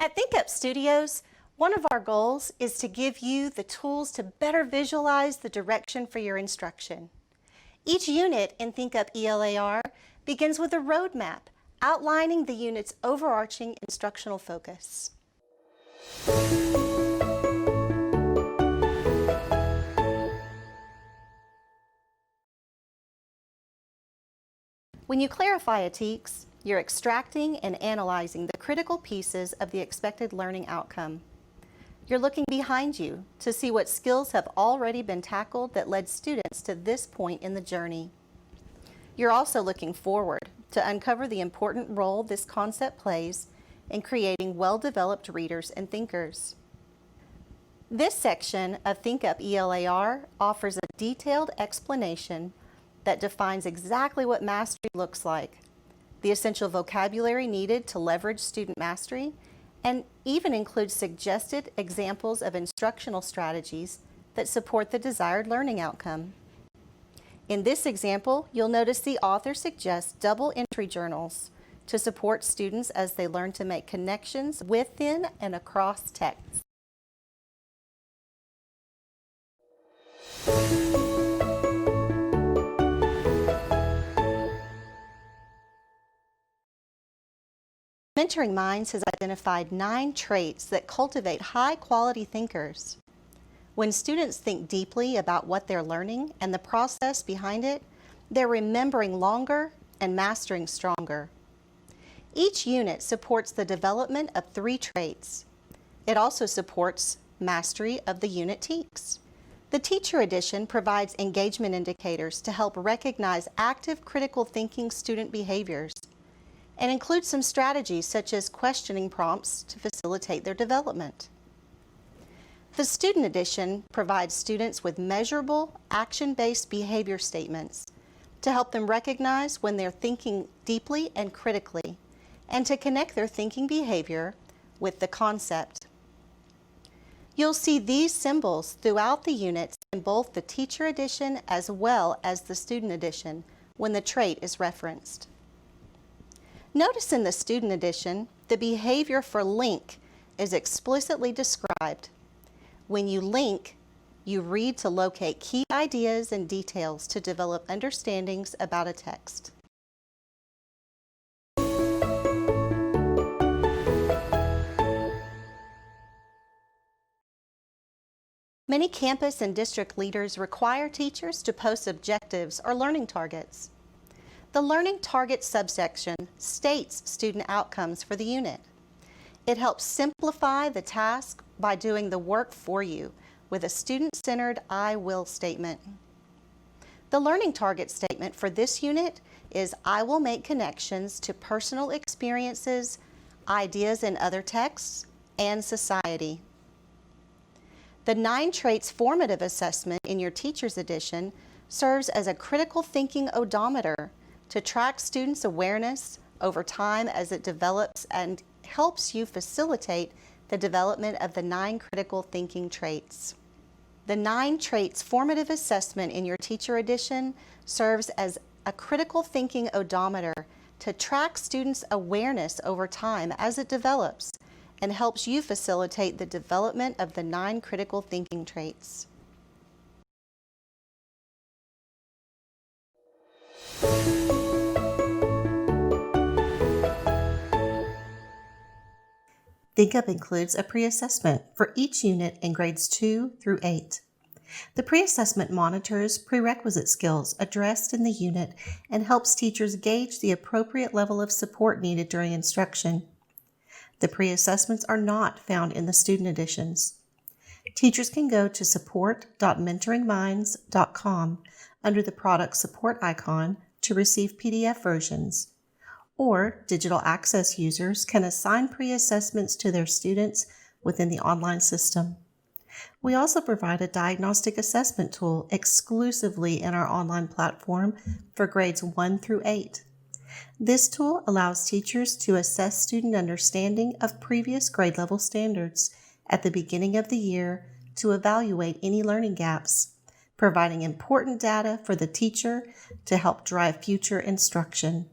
At ThinkUp Studios, one of our goals is to give you the tools to better visualize the direction for your instruction. Each unit in ThinkUp ELAR begins with a roadmap outlining the unit's overarching instructional focus. When you clarify a TEKS, you're extracting and analyzing the critical pieces of the expected learning outcome. You're looking behind you to see what skills have already been tackled that led students to this point in the journey. You're also looking forward to uncover the important role this concept plays in creating well-developed readers and thinkers. This section of ThinkUp ELAR offers a detailed explanation that defines exactly what mastery looks like, the essential vocabulary needed to leverage student mastery, and even includes suggested examples of instructional strategies that support the desired learning outcome. In this example, you'll notice the author suggests double entry journals to support students as they learn to make connections within and across texts. Mentoring Minds has identified 9 traits that cultivate high-quality thinkers. When students think deeply about what they're learning and the process behind it, they're remembering longer and mastering stronger. Each unit supports the development of 3 traits. It also supports mastery of the unit TEKS. The Teacher Edition provides engagement indicators to help recognize active critical thinking student behaviors and includes some strategies such as questioning prompts to facilitate their development. The Student Edition provides students with measurable, action-based behavior statements to help them recognize when they're thinking deeply and critically, and to connect their thinking behavior with the concept. You'll see these symbols throughout the units in both the Teacher Edition as well as the Student Edition when the trait is referenced. Notice in the Student Edition, the behavior for link is explicitly described. When you link, you read to locate key ideas and details to develop understandings about a text. Many campus and district leaders require teachers to post objectives or learning targets. The Learning Targets subsection states student outcomes for the unit. It helps simplify the task by doing the work for you with a student-centered I will statement. The Learning Target statement for this unit is I will make connections to personal experiences, ideas in other texts, and society. The 9 Traits Formative Assessment in your Teacher's Edition serves as a critical thinking odometer to track students' awareness over time as it develops and helps you facilitate the development of the 9 critical thinking traits. The 9 Traits Formative Assessment in your Teacher Edition serves as a critical thinking odometer to track students' awareness over time as it develops and helps you facilitate the development of the 9 critical thinking traits. ThinkUp includes a pre-assessment for each unit in grades 2 through 8. The pre-assessment monitors prerequisite skills addressed in the unit and helps teachers gauge the appropriate level of support needed during instruction. The pre-assessments are not found in the student editions. Teachers can go to support.mentoringminds.com under the product support icon to receive PDF versions. Or digital access users can assign pre-assessments to their students within the online system. We also provide a diagnostic assessment tool exclusively in our online platform for grades 1 through 8. This tool allows teachers to assess student understanding of previous grade level standards at the beginning of the year to evaluate any learning gaps, providing important data for the teacher to help drive future instruction.